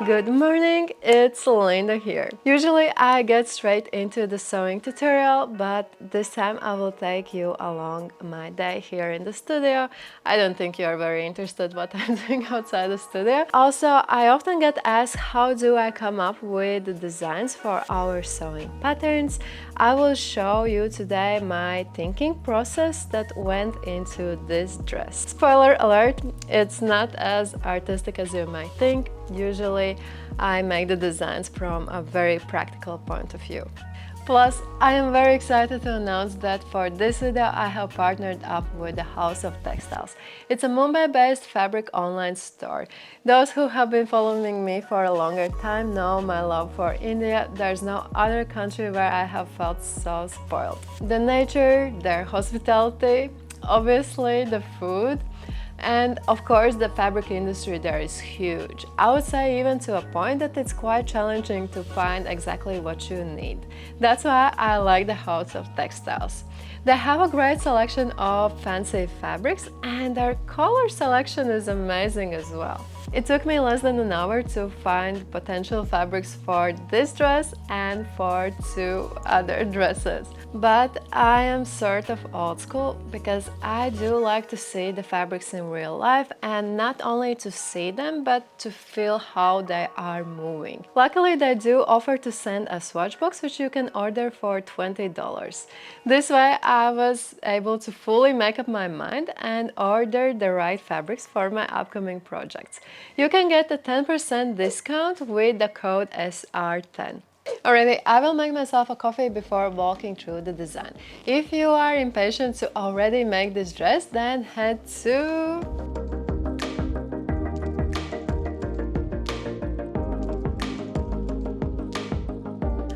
Good morning, it's Linda here. Usually I get straight into the sewing tutorial, but this time I will take you along my day here in the studio. I don't think you're very interested what I'm doing outside the studio. Also, I often get asked how do I come up with the designs for our sewing patterns. I will show you today my thinking process that went into this dress. Spoiler alert, it's not as artistic as you might think. Usually I make the designs from a very practical point of view. Plus, I am very excited to announce that for this video I have partnered up with the House of Textiles. It's a Mumbai-based fabric online store. Those who have been following me for a longer time know my love for India. There's no other country where I have felt so spoiled. The nature, their hospitality, obviously the food, and of course the fabric industry there is huge. I would say even to a point that it's quite challenging to find exactly what you need. That's why I like the House of Textiles. They have a great selection of fancy fabrics and their color selection is amazing as well. It took me less than an hour to find potential fabrics for this dress and for 2 other dresses. But I am sort of old school because I do like to see the fabrics in real life and not only to see them but to feel how they are moving. Luckily they do offer to send a swatch box which you can order for $20. This way I was able to fully make up my mind and order the right fabrics for my upcoming projects. You can get a 10% discount with the code SR10. Alrighty, I will make myself a coffee before walking through the design. If you are impatient to already make this dress, then head to...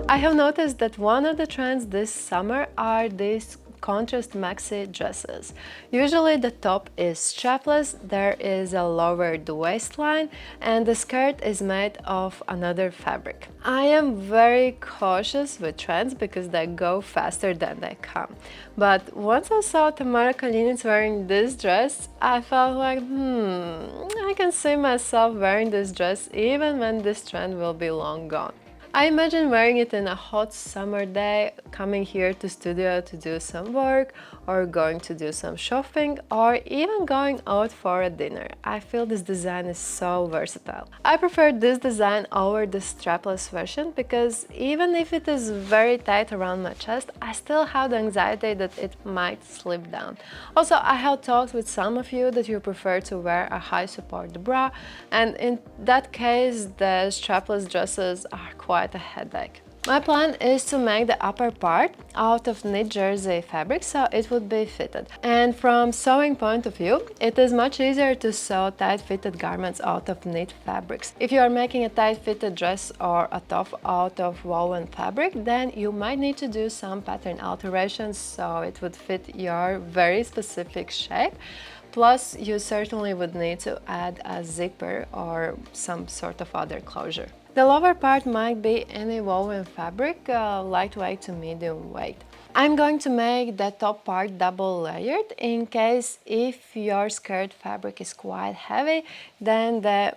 I have noticed that one of the trends this summer are these Contrast Maxi Dresses. Usually the top is strapless, there is a lowered waistline, and the skirt is made of another fabric. I am very cautious with trends because they go faster than they come. But once I saw Tamara Kalinitz wearing this dress, I felt like, I can see myself wearing this dress even when this trend will be long gone. I imagine wearing it in a hot summer day, coming here to studio to do some work, or going to do some shopping, or even going out for a dinner. I feel this design is so versatile. I prefer this design over the strapless version because even if it is very tight around my chest, I still have the anxiety that it might slip down. Also, I have talked with some of you that you prefer to wear a high support bra, and in that case the strapless dresses are quite a headache. My plan is to make the upper part out of knit jersey fabric so it would be fitted. And from sewing point of view, it is much easier to sew tight fitted garments out of knit fabrics. If you are making a tight fitted dress or a top out of woven fabric, then you might need to do some pattern alterations so it would fit your very specific shape. Plus, you certainly would need to add a zipper or some sort of other closure. The lower part might be any woven fabric, lightweight to medium weight. I'm going to make the top part double layered in case if your skirt fabric is quite heavy, then the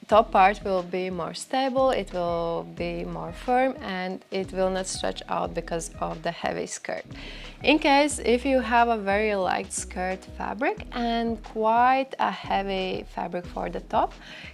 top part will be more stable, it will be more firm and it will not stretch out because of the heavy skirt. In case if you have a very light skirt fabric and quite a heavy fabric for the top,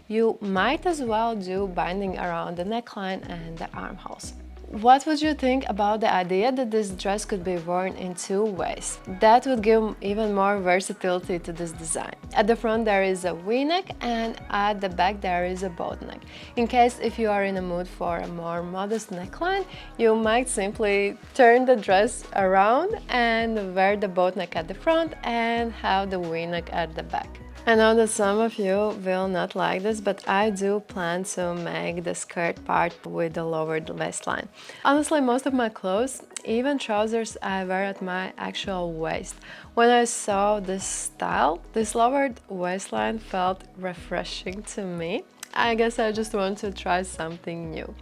you might as well do binding around the neckline and the armholes. What would you think about the idea that this dress could be worn in 2 ways? That would give even more versatility to this design. At the front there is a V-neck and at the back there is a boat neck. In case if you are in a mood for a more modest neckline, you might simply turn the dress around and wear the boat neck at the front and have the V-neck at the back. I know that some of you will not like this, but I do plan to make the skirt part with the lowered waistline. Honestly, most of my clothes, even trousers, I wear at my actual waist. When I saw this style, this lowered waistline felt refreshing to me. I guess I just want to try something new.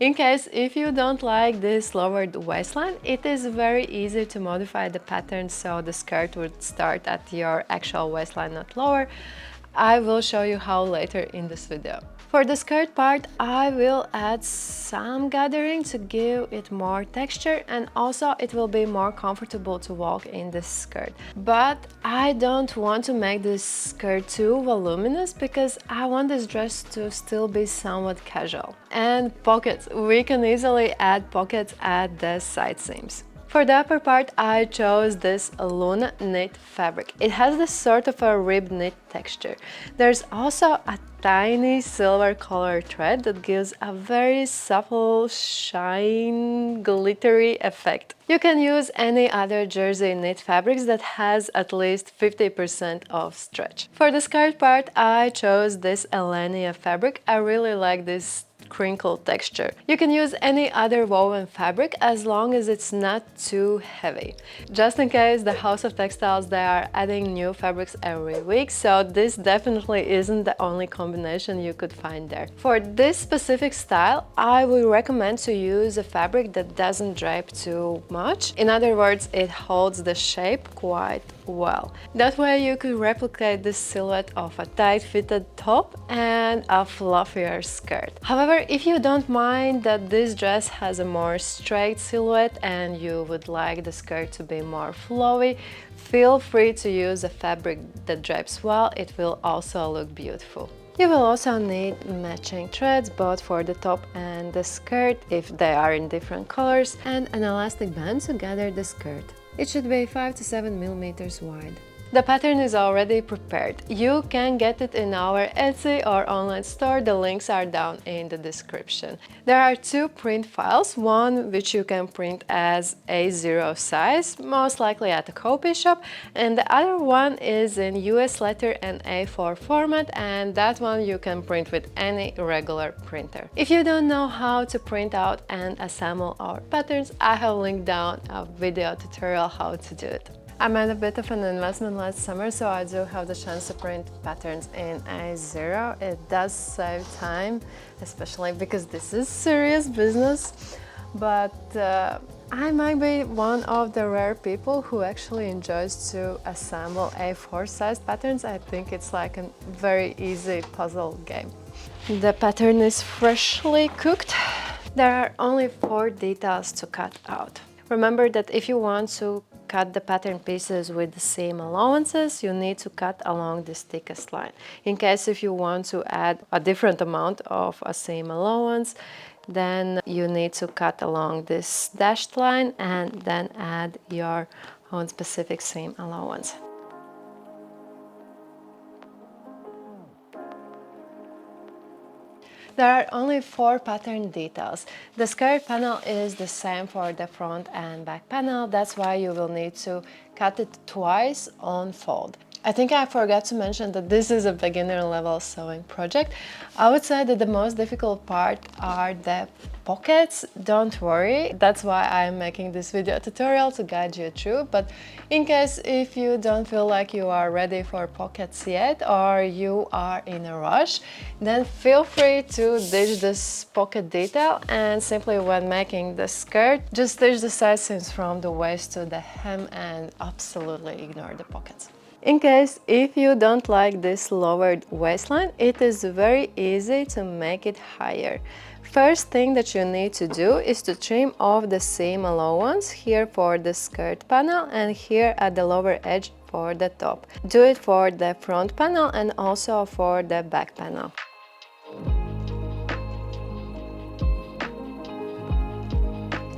In case if you don't like this lowered waistline, it is very easy to modify the pattern so the skirt would start at your actual waistline, not lower. I will show you how later in this video. For the skirt part, I will add some gathering to give it more texture, and also it will be more comfortable to walk in this skirt. But I don't want to make this skirt too voluminous because I want this dress to still be somewhat casual. And pockets, we can easily add pockets at the side seams. For the upper part, I chose this Luna knit fabric. It has this sort of a rib knit texture. There's also a tiny silver color thread that gives a very supple, shine, glittery effect. You can use any other jersey knit fabrics that has at least 50% of stretch. For the skirt part, I chose this Elenia fabric. I really like this crinkle texture. You can use any other woven fabric as long as it's not too heavy. Just in case, the House of Textiles, they are adding new fabrics every week, so this definitely isn't the only combination you could find there. For this specific style, I would recommend to use a fabric that doesn't drape too much. In other words, it holds the shape quite well. That way you could replicate the silhouette of a tight-fitted top and a fluffier skirt. However, if you don't mind that this dress has a more straight silhouette and you would like the skirt to be more flowy, feel free to use a fabric that drapes well. It will also look beautiful. You will also need matching threads both for the top and the skirt if they are in different colors, and an elastic band to gather the skirt. It should be 5 to 7 millimeters wide. The pattern is already prepared. You can get it in our Etsy or online store. The links are down in the description. There are two print files, one which you can print as A0 size, most likely at a copy shop, and the other one is in US letter and A4 format, and that one you can print with any regular printer. If you don't know how to print out and assemble our patterns, I have linked down a video tutorial how to do it. I made a bit of an investment last summer, so I do have the chance to print patterns in A0. It does save time, especially because this is serious business, but I might be one of the rare people who actually enjoys to assemble A4 sized patterns. I think it's like a very easy puzzle game. The pattern is freshly cooked. There are only 4 details to cut out. Remember that if you want to cut the pattern pieces with the seam allowances, you need to cut along this thickest line. In case if you want to add a different amount of a seam allowance, then you need to cut along this dashed line and then add your own specific seam allowance. There are only 4 pattern details. The skirt panel is the same for the front and back panel. That's why you will need to cut it twice on fold. I think I forgot to mention that this is a beginner level sewing project. I would say that the most difficult part are the pockets. Don't worry, that's why I'm making this video tutorial to guide you through. But in case if you don't feel like you are ready for pockets yet or you are in a rush, then feel free to ditch this pocket detail and simply when making the skirt, just stitch the side seams from the waist to the hem and absolutely ignore the pockets. In case if you don't like this lowered waistline, it is very easy to make it higher. First thing that you need to do is to trim off the seam allowance here for the skirt panel and here at the lower edge for the top. Do it for the front panel and also for the back panel.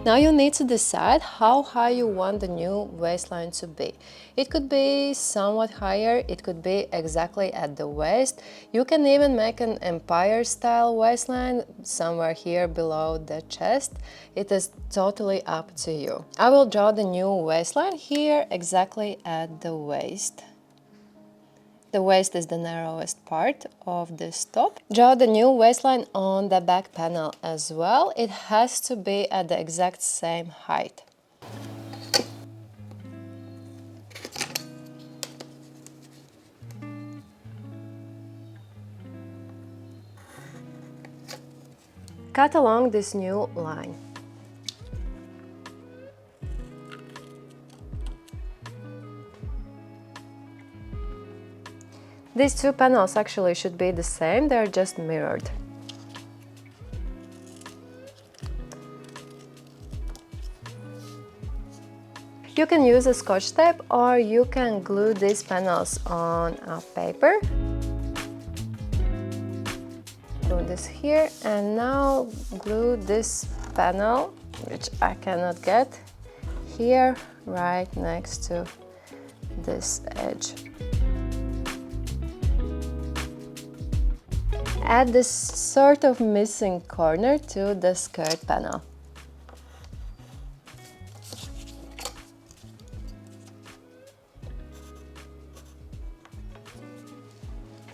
Now you need to decide how high you want the new waistline to be. It could be somewhat higher, it could be exactly at the waist. You can even make an empire style waistline somewhere here below the chest. It is totally up to you. I will draw the new waistline here exactly at the waist. The waist is the narrowest part of this top. Draw the new waistline on the back panel as well. It has to be at the exact same height. Cut along this new line. These two panels actually should be the same, they're just mirrored. You can use a scotch tape or you can glue these panels on a paper. Glue this here and now glue this panel, which I cannot get, here right next to this edge. Add this sort of missing corner to the skirt panel.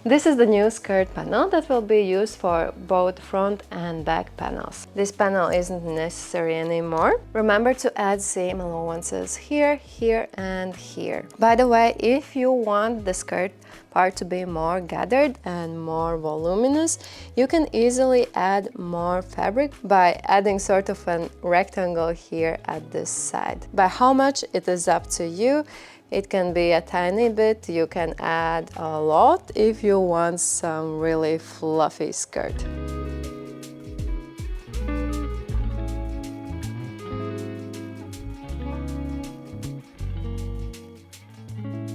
This is the new skirt panel that will be used for both front and back panels. This panel isn't necessary anymore. Remember to add seam allowances here, here and here. By the way, if you want the skirt part to be more gathered and more voluminous, you can easily add more fabric by adding sort of a rectangle here at this side. By how much, it is up to you. It can be a tiny bit, you can add a lot if you want some really fluffy skirt.